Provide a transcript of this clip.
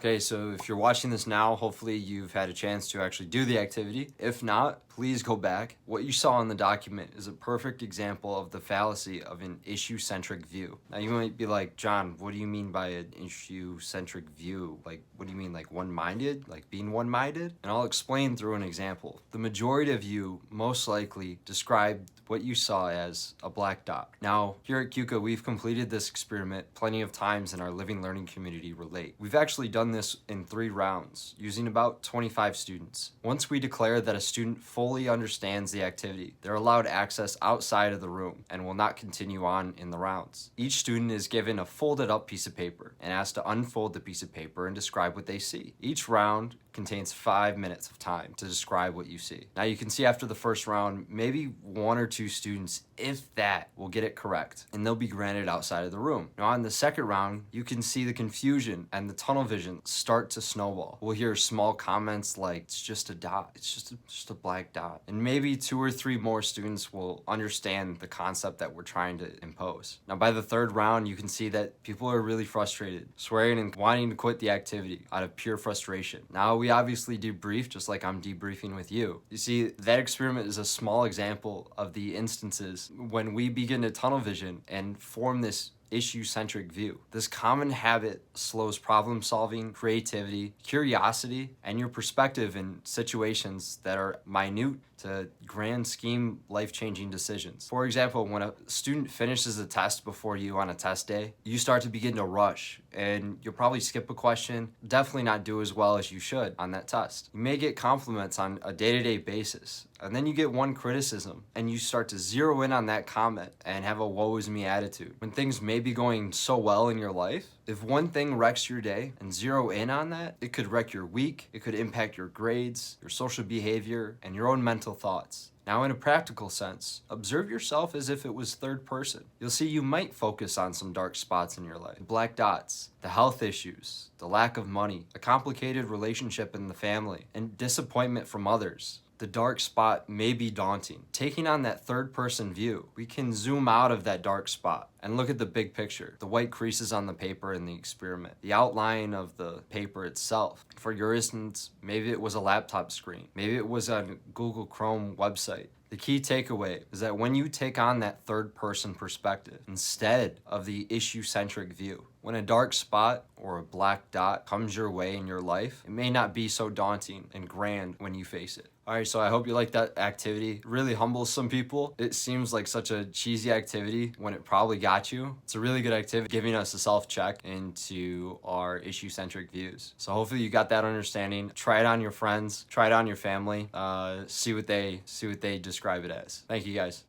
Okay, so if you're watching this now, hopefully you've had a chance to actually do the activity. If not, please go back. What you saw in the document is a perfect example of the fallacy of an issue-centric view. Now you might be like, John, what do you mean by an issue-centric view? Like, what do you mean, like one-minded? Like being one-minded? And I'll explain through an example. The majority of you most likely described what you saw as a black dot. Now, here at QCA, we've completed this experiment plenty of times in our living learning community Relate. We've actually done this in 3 rounds, using about 25 students. Once we declare that a student fully understands the activity, they're allowed access outside of the room and will not continue on in the rounds. Each student is given a folded up piece of paper and asked to unfold the piece of paper and describe what they see. Each round contains 5 minutes of time to describe what you see. Now you can see after the first round, maybe 1 or 2 students, if that, will get it correct, and they'll be granted outside of the room. Now on the second round, you can see the confusion and the tunnel vision start to snowball. We'll hear small comments like, it's just a dot, it's just a black dot. And maybe 2 or 3 more students will understand the concept that we're trying to impose. Now by the third round, you can see that people are really frustrated, swearing and wanting to quit the activity out of pure frustration. Now we obviously debrief just like I'm debriefing with you. You see, that experiment is a small example of the instances when we begin to tunnel vision and form this issue-centric view. This common habit slows problem solving, creativity, curiosity, and your perspective in situations that are minute to grand scheme life-changing decisions. For example, when a student finishes a test before you on a test day, you start to begin to rush and you'll probably skip a question, definitely not do as well as you should on that test. You may get compliments on a day-to-day basis, and then you get one criticism and you start to zero in on that comment and have a woe is me attitude. When things may be going so well in your life, if one thing wrecks your day and zero in on that, it could wreck your week, it could impact your grades, your social behavior, and your own mental thoughts. Now, in a practical sense, observe yourself as if it was third person. You'll see you might focus on some dark spots in your life. Black dots, the health issues, the lack of money, a complicated relationship in the family, and disappointment from others. The dark spot may be daunting. Taking on that third person view, we can zoom out of that dark spot and look at the big picture, the white creases on the paper in the experiment, the outline of the paper itself. For your instance, maybe it was a laptop screen, maybe it was a Google Chrome website. The key takeaway is that when you take on that third person perspective instead of the issue-centric view, when a dark spot or a black dot comes your way in your life, it may not be so daunting and grand when you face it. All right, so I hope you like that activity. It really humbles some people. It seems like such a cheesy activity when it probably got you. It's a really good activity, giving us a self-check into our issue-centric views. So hopefully you got that understanding. Try it on your friends, try it on your family, see what they describe it as. Thank you guys.